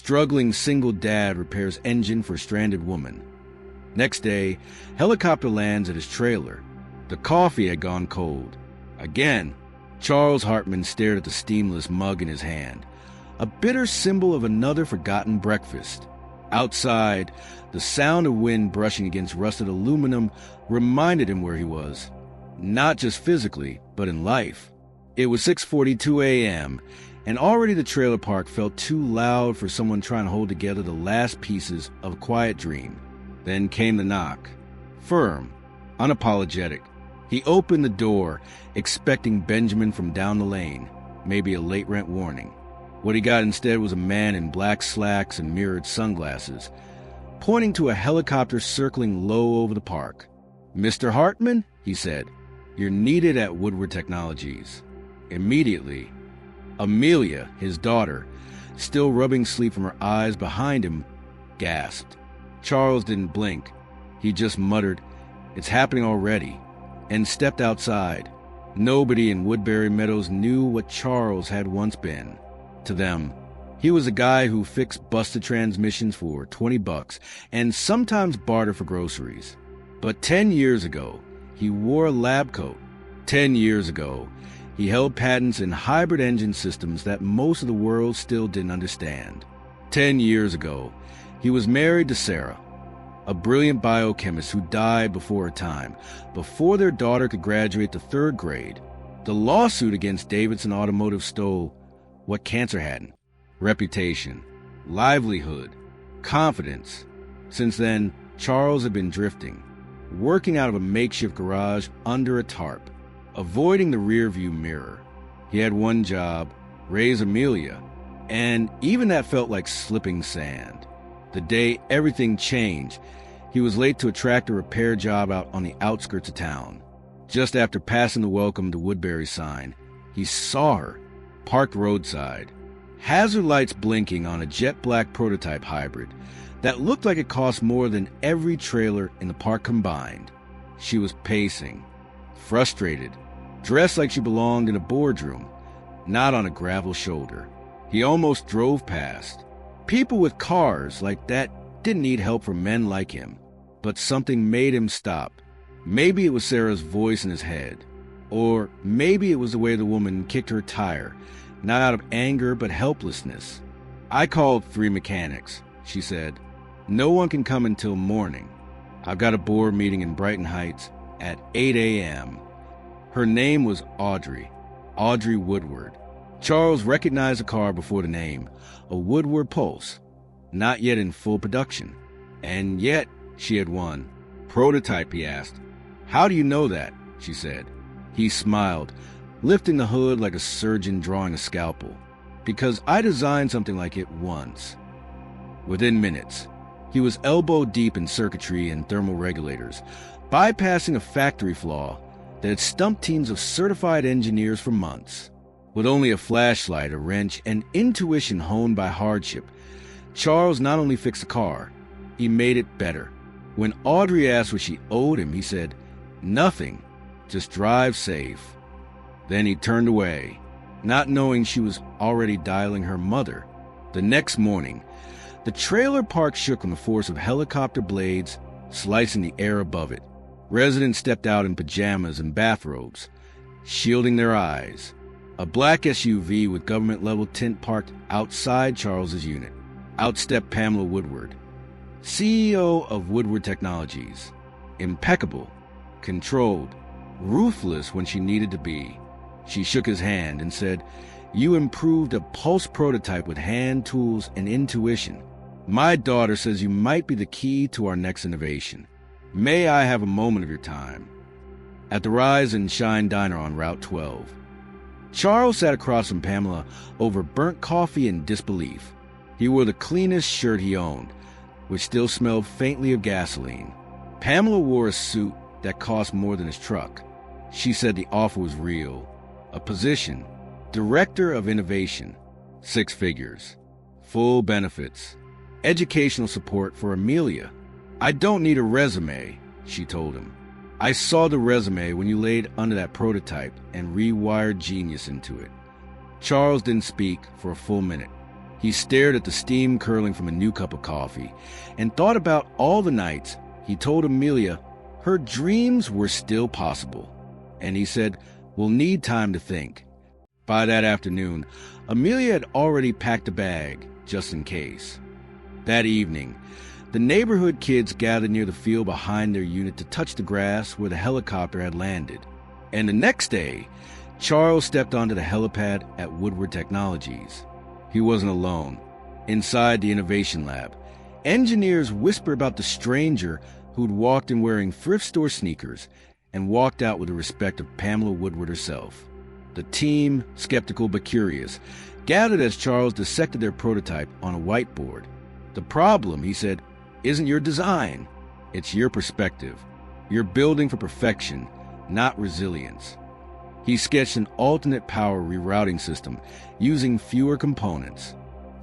Struggling single dad repairs engine for stranded woman. Next day, helicopter lands at his trailer. The coffee had gone cold. Again, Charles Hartman stared at the steamless mug in his hand, a bitter symbol of another forgotten breakfast. Outside, the sound of wind brushing against rusted aluminum reminded him where he was, not just physically, but in life. It was 6:42 a.m., and already the trailer park felt too loud for someone trying to hold together the last pieces of a quiet dream. Then came the knock. Firm, unapologetic. He opened the door, expecting Benjamin from down the lane, maybe a late rent warning. What he got instead was a man in black slacks and mirrored sunglasses, pointing to a helicopter circling low over the park. "Mr. Hartman," he said, "you're needed at Woodward Technologies." Immediately, Amelia, his daughter, still rubbing sleep from her eyes behind him, gasped. Charles didn't blink. He just muttered, "It's happening already," and stepped outside. Nobody in Woodbury Meadows knew what Charles had once been. To them, he was a guy who fixed busted transmissions for $20 and sometimes bartered for groceries. But 10 years ago, he wore a lab coat. 10 years ago, he held patents in hybrid engine systems that most of the world still didn't understand. 10 years ago, he was married to Sarah, a brilliant biochemist who died before her time, before their daughter could graduate to 3rd grade. The lawsuit against Davidson Automotive stole what cancer hadn't: reputation, livelihood, confidence. Since then, Charles had been drifting, working out of a makeshift garage under a tarp, avoiding the rearview mirror. He had one job: raise Amelia, and even that felt like slipping sand. The day everything changed, he was late to a tractor repair job out on the outskirts of town. Just after passing the Welcome to Woodbury sign, he saw her, parked roadside, hazard lights blinking on a jet-black prototype hybrid that looked like it cost more than every trailer in the park combined. She was pacing, frustrated, dressed like she belonged in a boardroom, not on a gravel shoulder. He almost drove past. People with cars like that didn't need help from men like him, but something made him stop. Maybe it was Sarah's voice in his head, or maybe it was the way the woman kicked her tire, not out of anger but helplessness. "I called 3 mechanics," she said. "No one can come until morning. I've got a board meeting in Brighton Heights at 8 a.m. Her name was Audrey Woodward. Charles recognized the car before the name, a Woodward Pulse, not yet in full production. And yet, she had won. "Prototype?" he asked. "How do you know that?" she said. He smiled, lifting the hood like a surgeon drawing a scalpel. "Because I designed something like it once." Within minutes, he was elbow deep in circuitry and thermal regulators, bypassing a factory flaw that had stumped teams of certified engineers for months. With only a flashlight, a wrench, and intuition honed by hardship, Charles not only fixed the car, he made it better. When Audrey asked what she owed him, he said, "Nothing, just drive safe." Then he turned away, not knowing she was already dialing her mother. The next morning, the trailer park shook from the force of helicopter blades slicing the air above it. Residents stepped out in pajamas and bathrobes, shielding their eyes. A black SUV with government-level tint parked outside Charles's unit. Out stepped Pamela Woodward, CEO of Woodward Technologies. Impeccable, controlled, ruthless when she needed to be. She shook his hand and said, "You improved a Pulse prototype with hand tools and intuition. My daughter says you might be the key to our next innovation. May I have a moment of your time?" At the Rise and Shine Diner on Route 12, Charles sat across from Pamela over burnt coffee in disbelief. He wore the cleanest shirt he owned, which still smelled faintly of gasoline. Pamela wore a suit that cost more than his truck. She said the offer was real. A position, Director of Innovation, 6 figures, full benefits, educational support for Amelia. "I don't need a resume," she told him. "I saw the resume when you laid under that prototype and rewired genius into it." Charles didn't speak for a full minute. He stared at the steam curling from a new cup of coffee and thought about all the nights he told Amelia her dreams were still possible. And he said, "We'll need time to think." By that afternoon, Amelia had already packed a bag, just in case. That evening, the neighborhood kids gathered near the field behind their unit to touch the grass where the helicopter had landed. And the next day, Charles stepped onto the helipad at Woodward Technologies. He wasn't alone. Inside the innovation lab, engineers whispered about the stranger who'd walked in wearing thrift store sneakers and walked out with the respect of Pamela Woodward herself. The team, skeptical but curious, gathered as Charles dissected their prototype on a whiteboard. "The problem," he said, "isn't your design. It's your perspective. You're building for perfection, not resilience." He sketched an alternate power rerouting system using fewer components,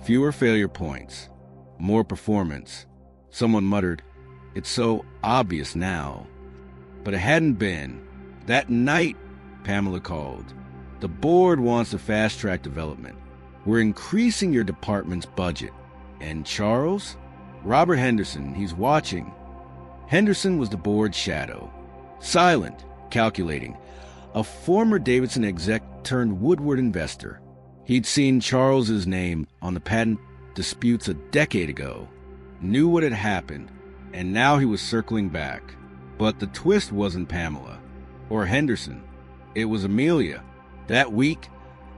fewer failure points, more performance. Someone muttered, "It's so obvious now." But it hadn't been. That night, Pamela called. "The board wants to fast-track development. We're increasing your department's budget." And Charles? Robert Henderson, he's watching. Henderson was the board's shadow. Silent, calculating. A former Davidson exec turned Woodward investor. He'd seen Charles's name on the patent disputes a decade ago, knew what had happened, and now he was circling back. But the twist wasn't Pamela or Henderson. It was Amelia. That week,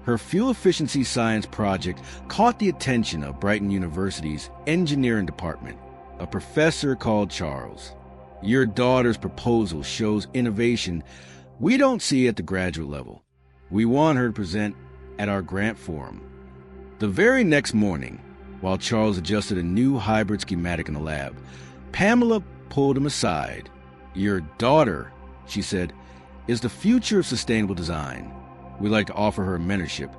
her fuel efficiency science project caught the attention of Brighton University's engineering department. A professor called Charles. "Your daughter's proposal shows innovation we don't see at the graduate level. We want her to present at our grant forum." The very next morning, while Charles adjusted a new hybrid schematic in the lab, Pamela pulled him aside. "Your daughter," she said, "is the future of sustainable design. We'd like to offer her mentorship,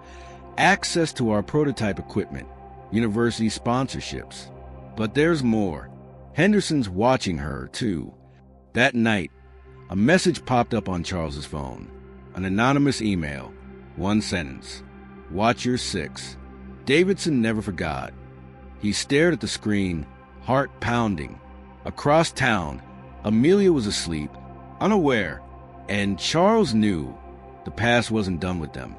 access to our prototype equipment, university sponsorships. But there's more. Henderson's watching her, too." That night, a message popped up on Charles's phone. An anonymous email. One sentence. "Watch your six." Davidson never forgot. He stared at the screen, heart pounding. Across town, Amelia was asleep, unaware, and Charles knew the past wasn't done with them.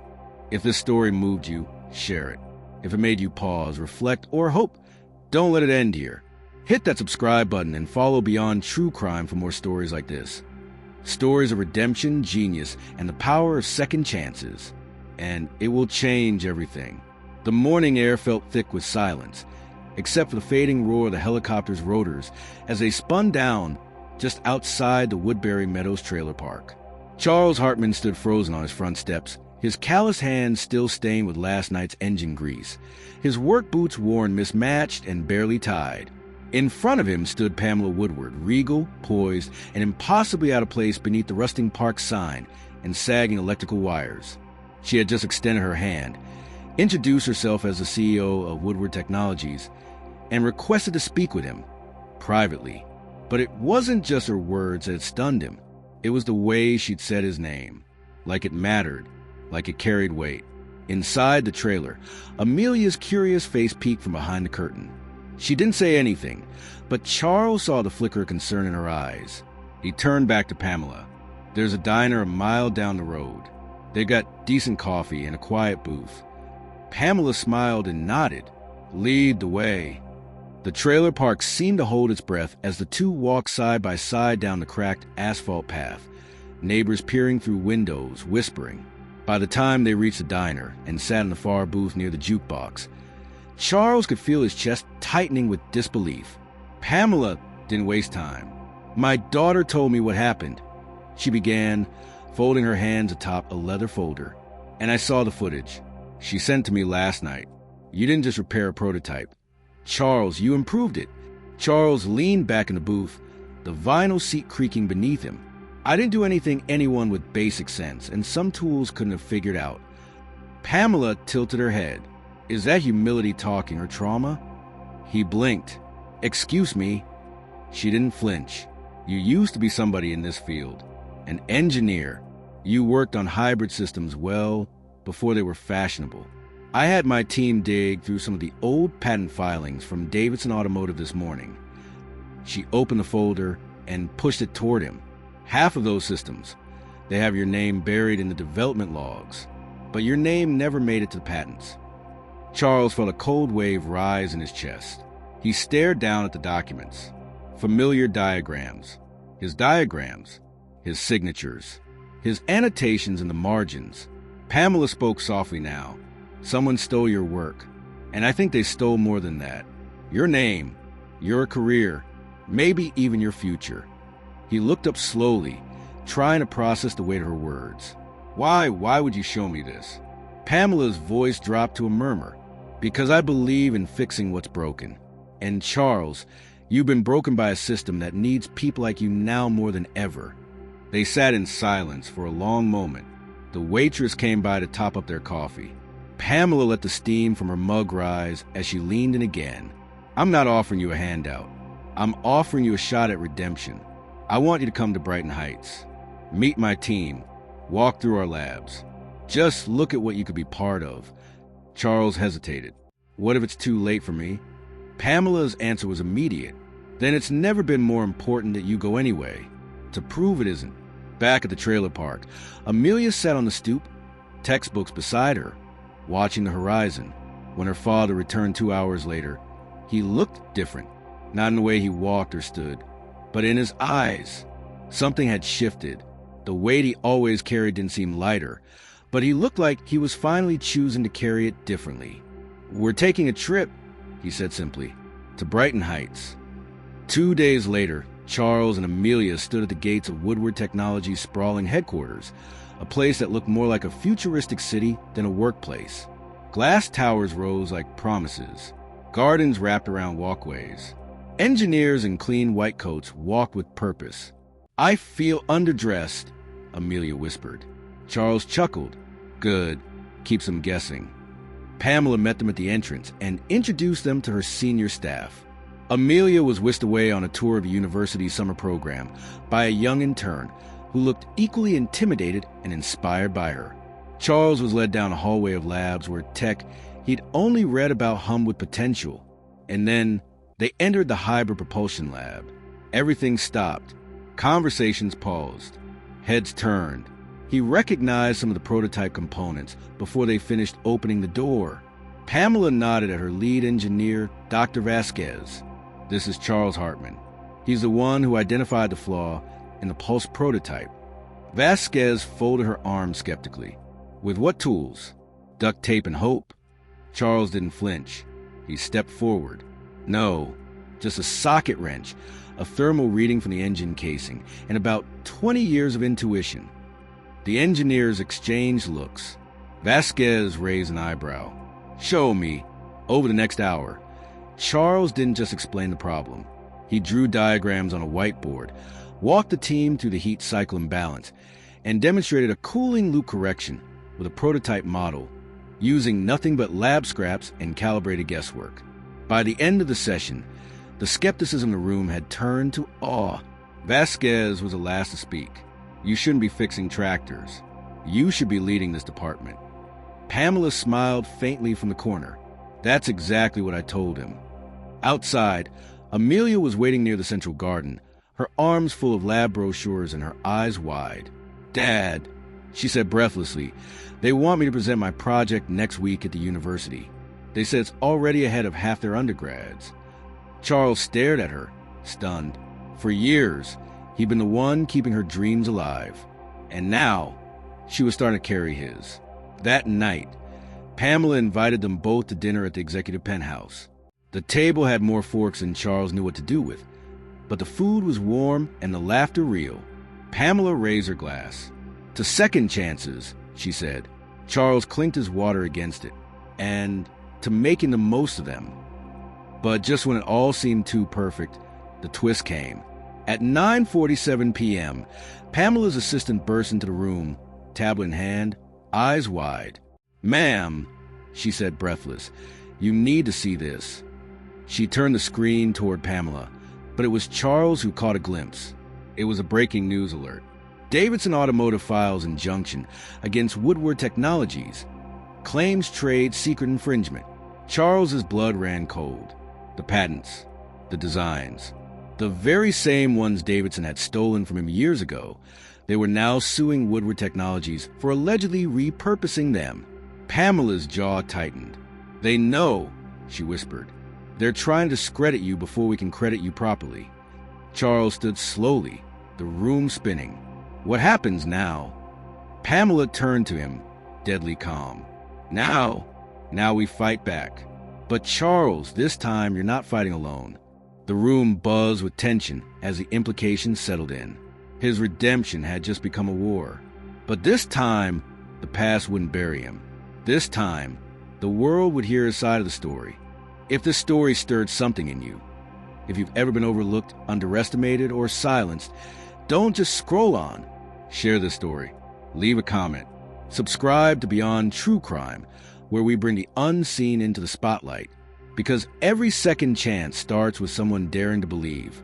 If this story moved you, share it. If it made you pause, reflect, or hope, don't let it end here. Hit that subscribe button and follow Beyond True Crime for more stories like this. Stories of redemption, genius, and the power of second chances. And it will change everything. The morning air felt thick with silence, except for the fading roar of the helicopter's rotors as they spun down just outside the Woodbury Meadows trailer park. Charles Hartman stood frozen on his front steps, his callous hands still stained with last night's engine grease, his work boots worn mismatched and barely tied. In front of him stood Pamela Woodward, regal, poised, and impossibly out of place beneath the rusting park sign and sagging electrical wires. She had just extended her hand, introduced herself as the CEO of Woodward Technologies, and requested to speak with him, privately. But it wasn't just her words that had stunned him. It was the way she'd said his name, like it mattered, like it carried weight. Inside the trailer, Amelia's curious face peeked from behind the curtain. She didn't say anything, but Charles saw the flicker of concern in her eyes. He turned back to Pamela. "There's a diner a mile down the road. They got decent coffee and a quiet booth." Pamela smiled and nodded. "Lead the way." The trailer park seemed to hold its breath as the two walked side by side down the cracked asphalt path, neighbors peering through windows, whispering. By the time they reached the diner and sat in the far booth near the jukebox, Charles could feel his chest tightening with disbelief. Pamela didn't waste time. "My daughter told me what happened," she began, folding her hands atop a leather folder. "And I saw the footage. She sent to me last night. You didn't just repair a prototype. Charles, you improved it." Charles leaned back in the booth, the vinyl seat creaking beneath him. "I didn't do anything anyone with basic sense, and some tools couldn't have figured out." Pamela tilted her head. Is that humility talking or trauma? He blinked. "Excuse me." She didn't flinch. "You used to be somebody in this field. An engineer. You worked on hybrid systems well before they were fashionable. I had my team dig through some of the old patent filings from Davidson Automotive this morning. She opened the folder and pushed it toward him. Half of those systems, they have your name buried in the development logs, but your name never made it to the patents. Charles felt a cold wave rise in his chest. He stared down at the documents. Familiar diagrams. His diagrams. His signatures. His annotations in the margins. Pamela spoke softly now. Someone stole your work. And I think they stole more than that. Your name. Your career. Maybe even your future. He looked up slowly, trying to process the weight of her words. Why would you show me this? Pamela's voice dropped to a murmur. Because I believe in fixing what's broken. And Charles, you've been broken by a system that needs people like you now more than ever. They sat in silence for a long moment. The waitress came by to top up their coffee. Pamela let the steam from her mug rise as she leaned in again. I'm not offering you a handout. I'm offering you a shot at redemption. I want you to come to Brighton Heights. Meet my team. Walk through our labs. Just look at what you could be part of. Charles hesitated. What if it's too late for me? Pamela's answer was immediate. Then it's never been more important that you go anyway. To prove it isn't. Back at the trailer park, Amelia sat on the stoop, textbooks beside her, watching the horizon. When her father returned 2 hours later, he looked different. Not in the way he walked or stood, but in his eyes. Something had shifted. The weight he always carried didn't seem lighter, but he looked like he was finally choosing to carry it differently. We're taking a trip, he said simply, to Brighton Heights. 2 days later, Charles and Amelia stood at the gates of Woodward Technology's sprawling headquarters, a place that looked more like a futuristic city than a workplace. Glass towers rose like promises. Gardens wrapped around walkways. Engineers in clean white coats walked with purpose. I feel underdressed, Amelia whispered. Charles chuckled. Good. Keeps them guessing. Pamela met them at the entrance and introduced them to her senior staff. Amelia was whisked away on a tour of the university's summer program by a young intern who looked equally intimidated and inspired by her. Charles was led down a hallway of labs where tech he'd only read about hummed with potential. And then they entered the hybrid propulsion lab. Everything stopped. Conversations paused. Heads turned. He recognized some of the prototype components before they finished opening the door. Pamela nodded at her lead engineer, Dr. Vasquez. This is Charles Hartman. He's the one who identified the flaw in the pulse prototype. Vasquez folded her arms skeptically. With what tools? Duct tape and hope? Charles didn't flinch. He stepped forward. No, just a socket wrench, a thermal reading from the engine casing, and about 20 years of intuition. The engineers exchanged looks. Vasquez raised an eyebrow. Show me. Over the next hour. Charles didn't just explain the problem. He drew diagrams on a whiteboard, walked the team through the heat cycle imbalance, and demonstrated a cooling loop correction with a prototype model, using nothing but lab scraps and calibrated guesswork. By the end of the session, the skepticism in the room had turned to awe. Vasquez was the last to speak. You shouldn't be fixing tractors. You should be leading this department. Pamela smiled faintly from the corner. That's exactly what I told him. Outside, Amelia was waiting near the central garden, her arms full of lab brochures and her eyes wide. Dad, she said breathlessly, they want me to present my project next week at the university. They said it's already ahead of half their undergrads. Charles stared at her, stunned. For years, he'd been the one keeping her dreams alive. And now, she was starting to carry his. That night, Pamela invited them both to dinner at the executive penthouse. The table had more forks than Charles knew what to do with, but the food was warm and the laughter real. Pamela raised her glass. To second chances, she said. Charles clinked his water against it. And to making the most of them. But just when it all seemed too perfect, the twist came. At 9:47 p.m., Pamela's assistant burst into the room, tablet in hand, eyes wide. Ma'am, she said breathless, you need to see this. She turned the screen toward Pamela, but it was Charles who caught a glimpse. It was a breaking news alert. Davidson Automotive files injunction against Woodward Technologies. Claims trade secret infringement. Charles's blood ran cold. The patents, the designs, the very same ones Davidson had stolen from him years ago, they were now suing Woodward Technologies for allegedly repurposing them. Pamela's jaw tightened. "They know," she whispered. "They're trying to discredit you before we can credit you properly." Charles stood slowly, the room spinning. "What happens now?" Pamela turned to him, deadly calm. Now we fight back. But Charles, this time you're not fighting alone." The room buzzed with tension as the implications settled in. His redemption had just become a war. But this time, the past wouldn't bury him. This time, the world would hear his side of the story. If this story stirred something in you, if you've ever been overlooked, underestimated, or silenced, don't just scroll on. Share this story. Leave a comment. Subscribe to Beyond True Crime, where we bring the unseen into the spotlight. Because every second chance starts with someone daring to believe.